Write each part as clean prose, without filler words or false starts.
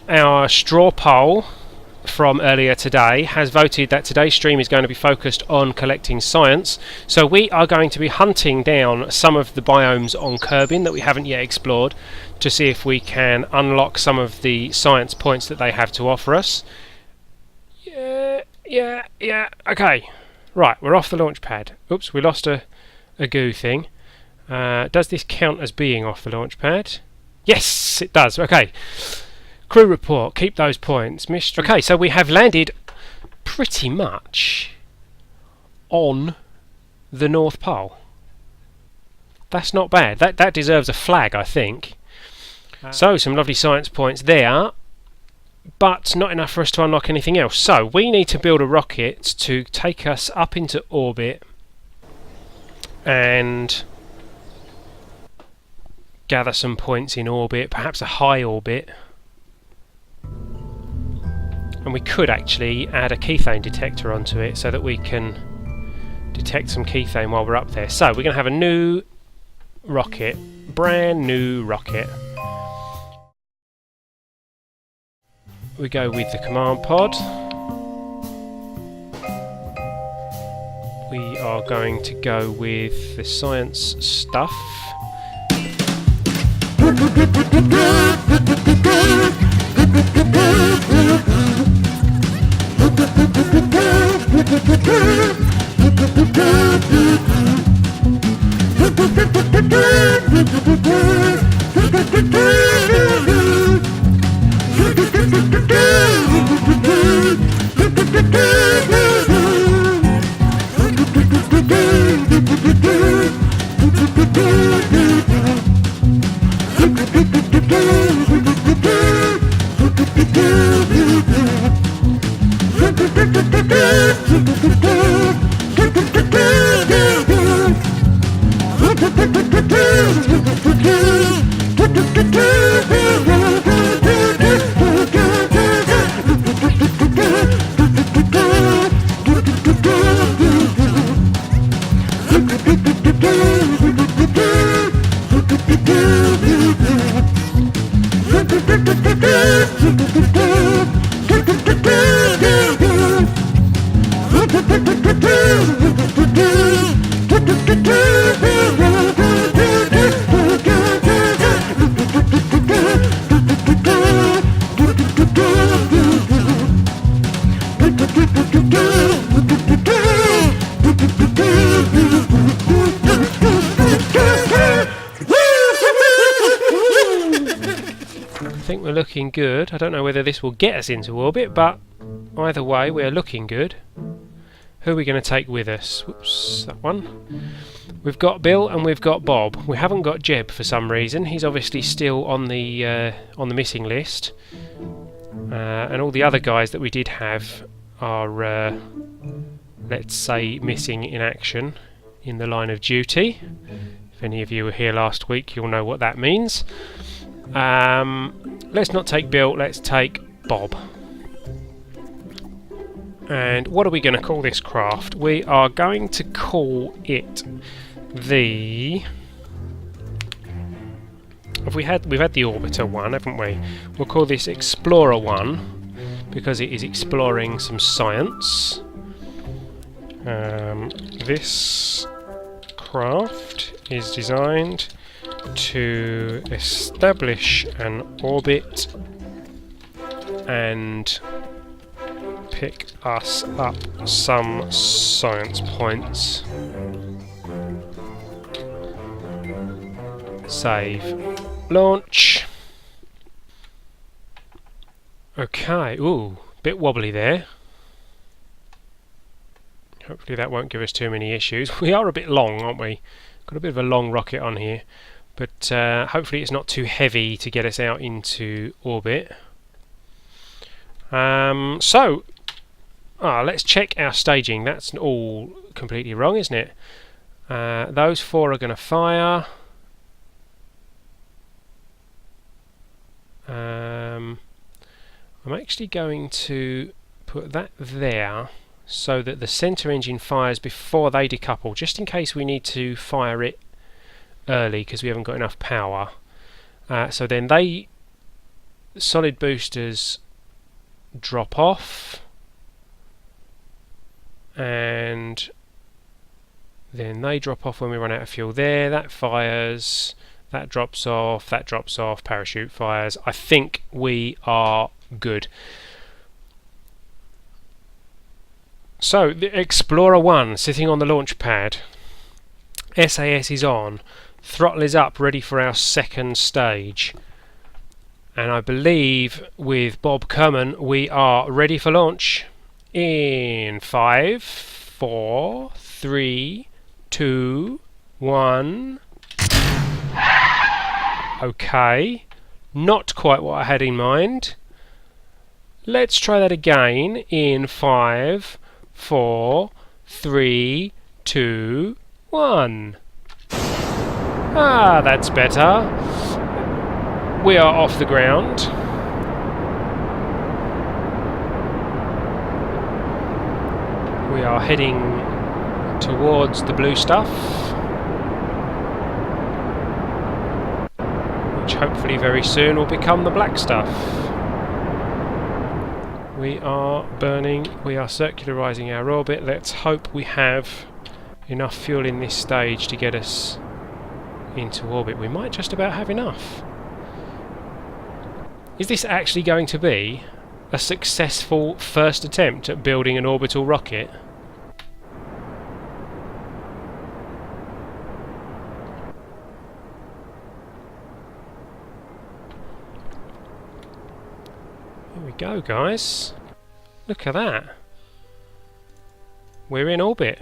our straw poll from earlier today has voted that today's stream is going to be focused on collecting science. So we are going to be hunting down some of the biomes on Kerbin that we haven't yet explored to see if we can unlock some of the science points that they have to offer us. Yeah, okay. Right, we're off the launch pad. Oops, we lost a goo thing. Does this count as being off the launch pad? Yes, it does. Okay. Crew report, keep those points. Mystery. Okay, so we have landed pretty much on the North Pole. That's not bad. That deserves a flag, I think. So, some lovely science points there, but not enough for us to unlock anything else. So, we need to build a rocket to take us up into orbit and gather some points in orbit, perhaps a high orbit. And we could actually add a Kethane detector onto it so that we can detect some Kethane while we're up there. So we're going to have a new rocket, brand new rocket. We go with the command pod. We are going to go with the science stuff. I think we're looking good. I don't know whether this will get us into orbit, but either way we're looking good. Who are we going to take with us? Whoops, that one. We've got Bill and we've got Bob. We haven't got Jeb for some reason. He's obviously still on the missing list. And all the other guys that we did have are, let's say, missing in action in the line of duty. If any of you were here last week, you'll know what that means. Let's not take Bill, let's take Bob. And what are we going to call this craft? We are going to call it the... We've had the Orbiter 1, haven't we? We'll call this Explorer 1 because it is exploring some science. This craft is designed to establish an orbit and pick us up some science points. Save. Launch. Okay, ooh, bit wobbly there. Hopefully that won't give us too many issues. We are a bit long, aren't we? Got a bit of a long rocket on here. But hopefully it's not too heavy to get us out into orbit. Let's check our staging. That's all completely wrong, isn't it? Those four are going to fire. I'm actually going to put that there so that the centre engine fires before they decouple, just in case we need to fire it early because we haven't got enough power. So then they solid boosters drop off, and then they drop off when we run out of fuel there. That fires, that drops off, parachute fires. I think we are good. So, the Explorer 1 sitting on the launch pad. SAS is on. Throttle is up, ready for our second stage. And I believe with Bob Kerman we are ready for launch in 5, 4, 3, 2, 1. Okay, not quite what I had in mind. Let's try that again in 5, 4, 3, 2, 1. Ah, that's better. We are off the ground. We are heading towards the blue stuff, which hopefully very soon will become the black stuff. We are burning, we are circularising our orbit. Let's hope we have enough fuel in this stage to get us into orbit. We might just about have enough. Is this actually going to be a successful first attempt at building an orbital rocket? Here we go, guys. Look at that. We're in orbit.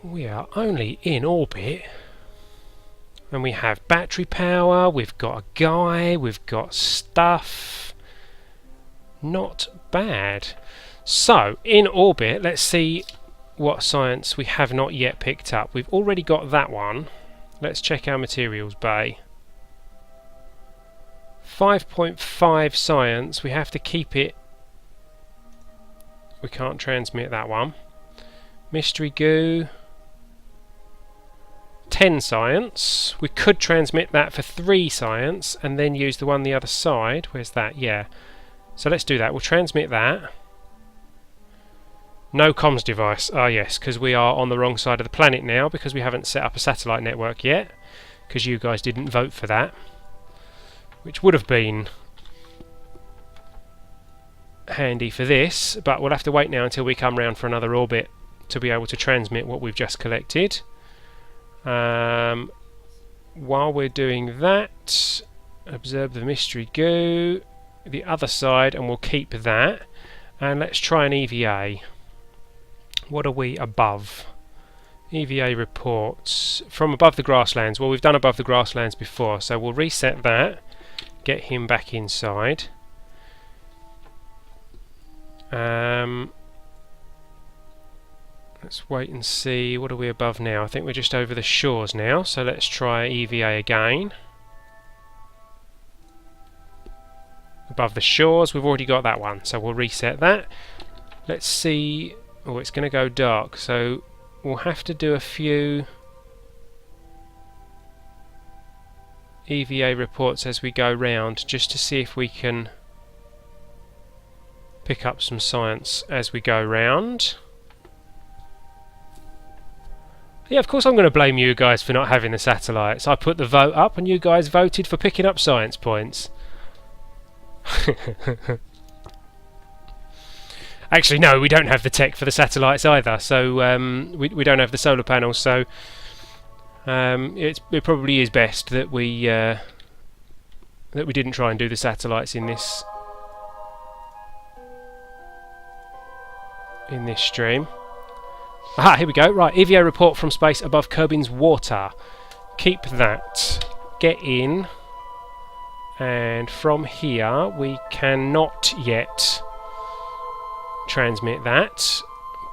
We are only in orbit, and we have battery power, we've got a guy, we've got stuff. Not bad. So, in orbit, let's see what science we have not yet picked up. We've already got that one. Let's check our materials bay. 5.5 science, we have to keep it. We can't transmit that one. Mystery goo. 10 science. We could transmit that for 3 science and then use the one the other side. Where's that? Yeah. So let's do that. We'll transmit that. No comms device. Ah yes, because we are on the wrong side of the planet now because we haven't set up a satellite network yet, because you guys didn't vote for that, which would have been handy for this, but we'll have to wait now until we come round for another orbit to be able to transmit what we've just collected. While we're doing that, observe the mystery goo, the other side, and we'll keep that. And let's try an EVA. What are we above? EVA reports from above the grasslands. Well, we've done above the grasslands before, so we'll reset that, get him back inside. Let's wait and see. What are we above now? I think we're just over the shores now, so let's try EVA again. Above the shores, we've already got that one, so we'll reset that. Let's see. Oh, it's going to go dark, so we'll have to do a few EVA reports as we go round, just to see if we can pick up some science as we go round. Yeah, of course I'm going to blame you guys for not having the satellites. I put the vote up and you guys voted for picking up science points. Actually, no, we don't have the tech for the satellites either, so we don't have the solar panels, so it probably is best that we didn't try and do the satellites in this stream. Aha, here we go. Right, EVA report from space above Kerbin's water. Keep that. Get in. And from here, we cannot yet transmit that.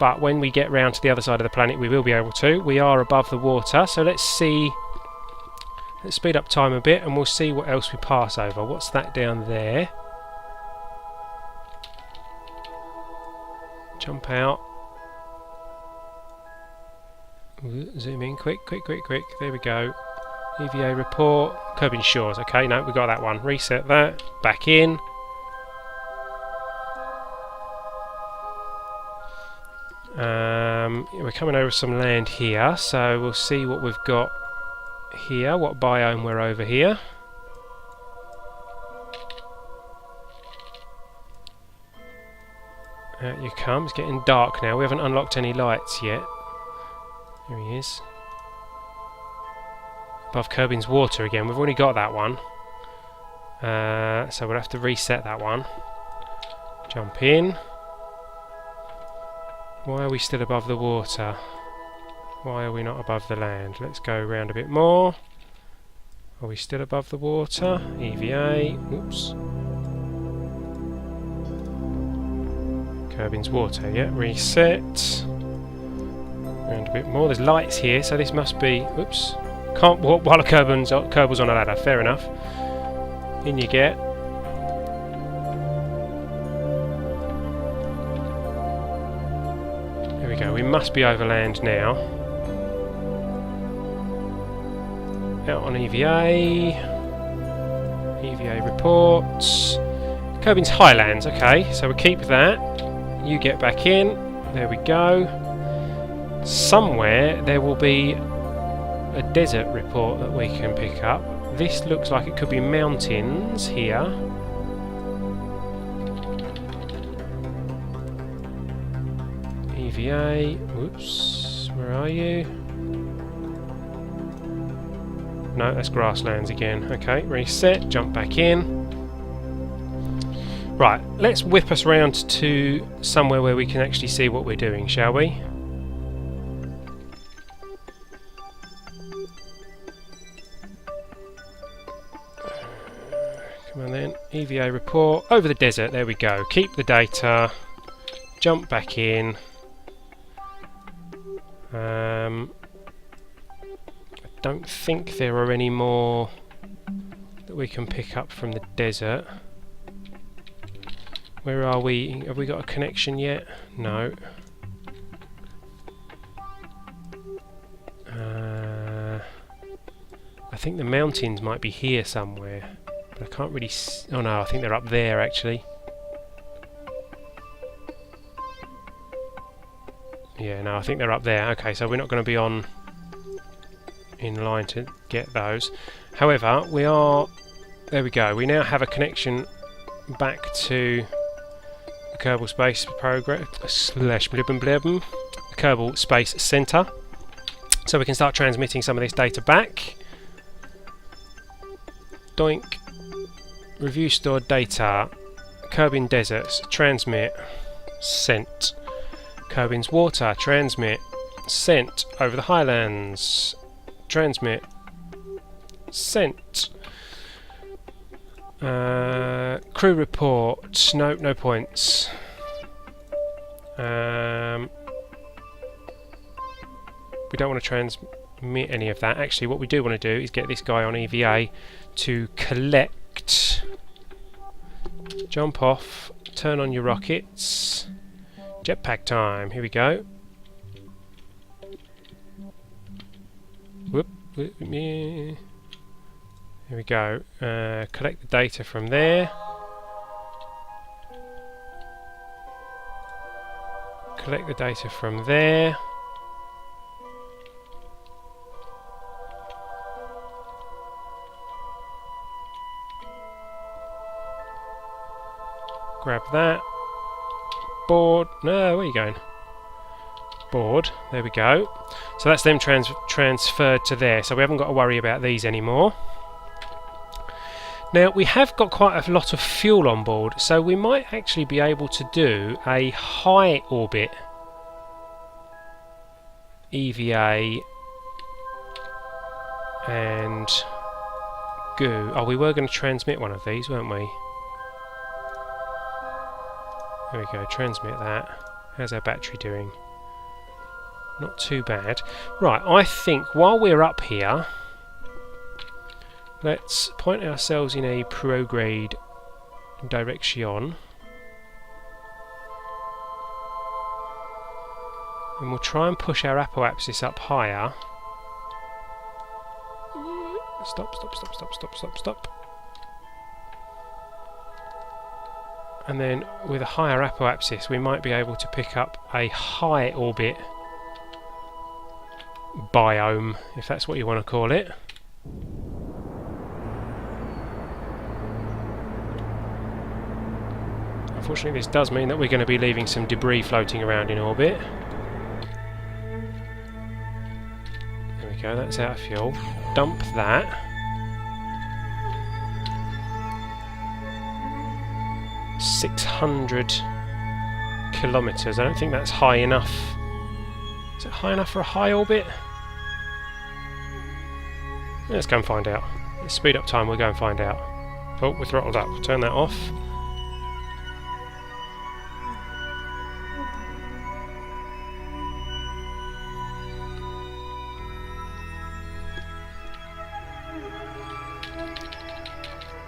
But when we get round to the other side of the planet, we will be able to. We are above the water, so let's see. Let's speed up time a bit, and we'll see what else we pass over. What's that down there? Jump out. Zoom in, quick. There we go. EVA report. Kerbin Shores. Okay, no, we got that one. Reset that. Back in. We're coming over some land here, so we'll see what we've got here, what biome we're over here. Out you come. It's getting dark now. We haven't unlocked any lights yet. There he is. Above Kerbin's water again. We've already got that one. So we'll have to reset that one. Jump in. Why are we still above the water? Why are we not above the land? Let's go around a bit more. Are we still above the water? EVA. Oops. Kerbin's water, yeah. Reset. Around a bit more. There's lights here, so this must be... Oops. Can't walk while a Kerbal's on a ladder. Fair enough. In you get. There we go. We must be over land now. Out on EVA. EVA reports. Kerbin's Highlands. Okay, so we'll keep that. You get back in. There we go. Somewhere there will be a desert report that we can pick up. This looks like it could be mountains here. EVA. Whoops. Where are you? No, that's grasslands again. Okay, reset. Jump back in. Right, let's whip us round to somewhere where we can actually see what we're doing, shall we? Come on then, EVA report, over the desert, there we go. Keep the data, jump back in. I don't think there are any more that we can pick up from the desert. Where are we? Have we got a connection yet? No. I think the mountains might be here somewhere, but I can't really oh no, I think they're up there actually. Yeah, no, I think they're up there. Okay, so we're not going to be in line to get those. However, we are... There we go. We now have a connection back to the Kerbal Space Program / the Kerbal Space Center, so we can start transmitting some of this data back. Doink. Review stored data. Kerbin deserts. Transmit. Sent. Kerbin's water. Transmit. Sent. Over the highlands. Transmit. Sent. Crew report. Nope, no points. We don't want to transmit any of that. Actually, what we do want to do is get this guy on EVA to collect. Jump off. Turn on your rockets. Jetpack time. Here we go. Whoop. Whoop, yeah. Here we go. Collect the data from there. Collect the data from there. Grab that. Board. No, where are you going? Board. There we go. So that's them transferred to there. So we haven't got to worry about these anymore. Now we have got quite a lot of fuel on board, so we might actually be able to do a high orbit EVA and goo. Oh, we were going to transmit one of these, weren't we? There we go, transmit that. How's our battery doing? Not too bad. Right, I think while we're up here, let's point ourselves in a prograde direction. And we'll try and push our apoapsis up higher. Stop, stop, stop, stop, stop, stop, stop. And then with a higher apoapsis we might be able to pick up a high orbit biome, if that's what you want to call it. Unfortunately this does mean that we're going to be leaving some debris floating around in orbit. There we go, that's out of fuel. Dump that. .600 kilometres. I don't think that's high enough. Is it high enough for a high orbit? Let's go and find out. Let's speed up time, we'll go and find out. Oh, we're throttled up. Turn that off.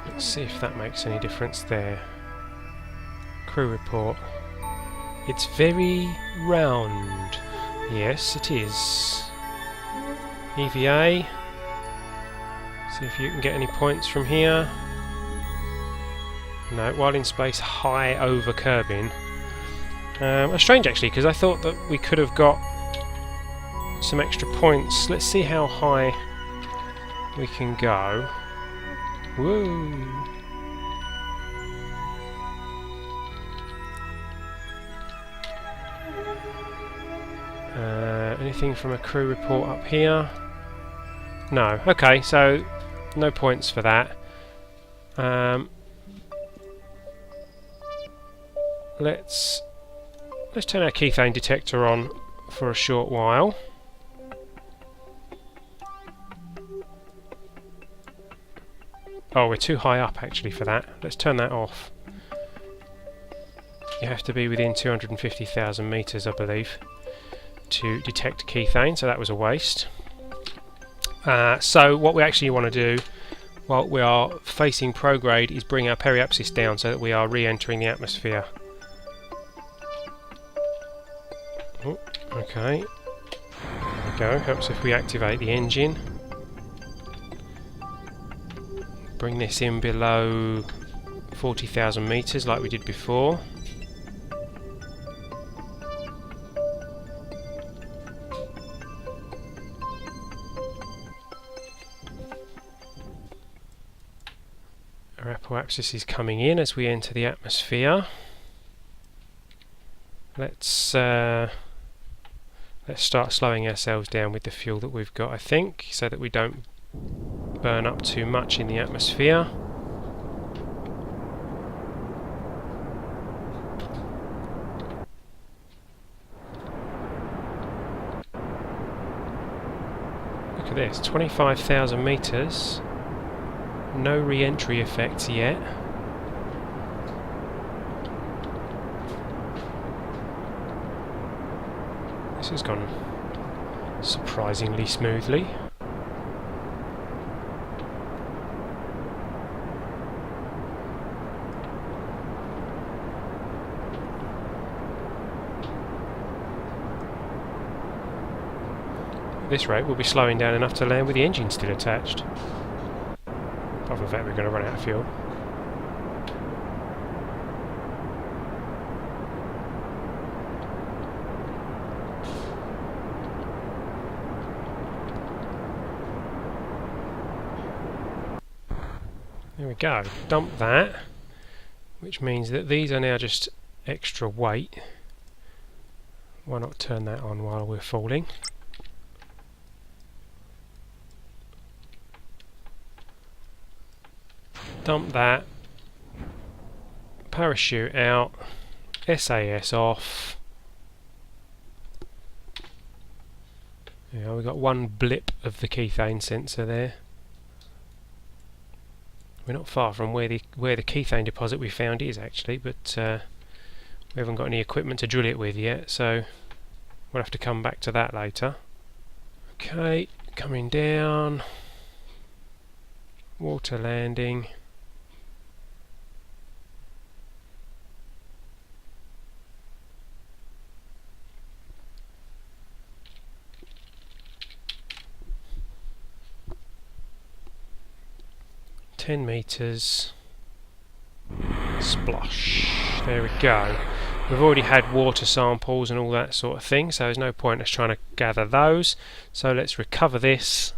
Let's see if that makes any difference there. Crew report. It's very round. Yes, it is. EVA. See if you can get any points from here. No, while in space, high over Kerbin. That's strange actually, because I thought that we could have got some extra points. Let's see how high we can go. Whoa! Anything from a crew report up here? No. Okay, so no points for that. Let's turn our Kethane detector on for a short while. Oh, we're too high up actually for that. Let's turn that off. You have to be within 250,000 metres, I believe, to detect Kethane, so that was a waste. So what we actually want to do while we are facing prograde is bring our periapsis down so that we are re-entering the atmosphere. Oh, okay, there we go. Helps if we activate the engine. Bring this in below 40,000 metres like we did before. Our apoapsis is coming in as we enter the atmosphere. Let's start slowing ourselves down with the fuel that we've got, I think, so that we don't burn up too much in the atmosphere. Look at this, 25,000 metres. No re-entry effects yet. This has gone surprisingly smoothly. At this rate we'll be slowing down enough to land with the engine still attached. Apart from the fact we're going to run out of fuel. There we go, dump that, which means that these are now just extra weight. Why not turn that on while we're falling? Dump that, parachute out, SAS off. Yeah, we've got one blip of the Kethane sensor there. We're not far from where the Kethane deposit we found is actually, but we haven't got any equipment to drill it with yet, so we'll have to come back to that later. Okay, coming down, water landing. 10 metres. Splosh. There we go. We've already had water samples and all that sort of thing, so there's no point us trying to gather those. So let's recover this,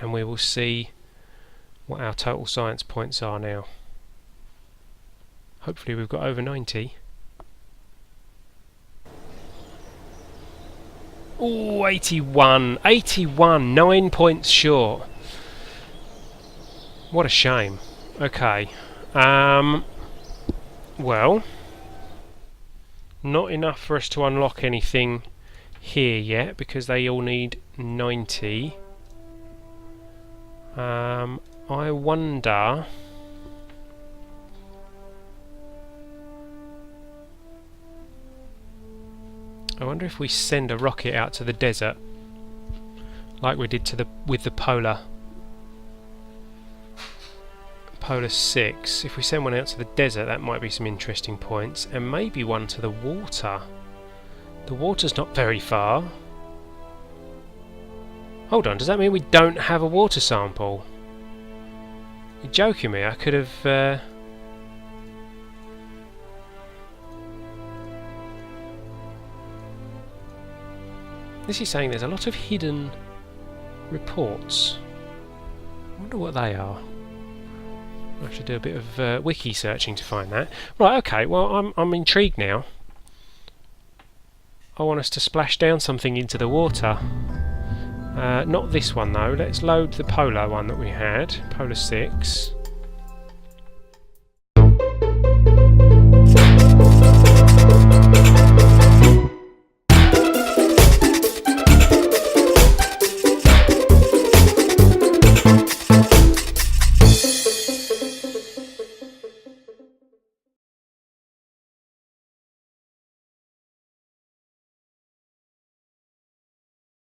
and we will see what our total science points are now. Hopefully we've got over 90. Oh, 81. 81, 9 points short. What a shame. Okay. Well, not enough for us to unlock anything here yet, because they all need 90. I wonder... if we send a rocket out to the desert, like we did with the Polar 6. If we send one out to the desert, that might be some interesting points, and maybe one to the water. The water's not very far. Hold on, does that mean we don't have a water sample? You're joking me? I could have... This is saying there's a lot of hidden reports. I wonder what they are. I have to do a bit of wiki searching to find that. Right, okay, well I'm intrigued now. I want us to splash down something into the water. Not this one though. Let's load the Polar one that we had, Polar 6.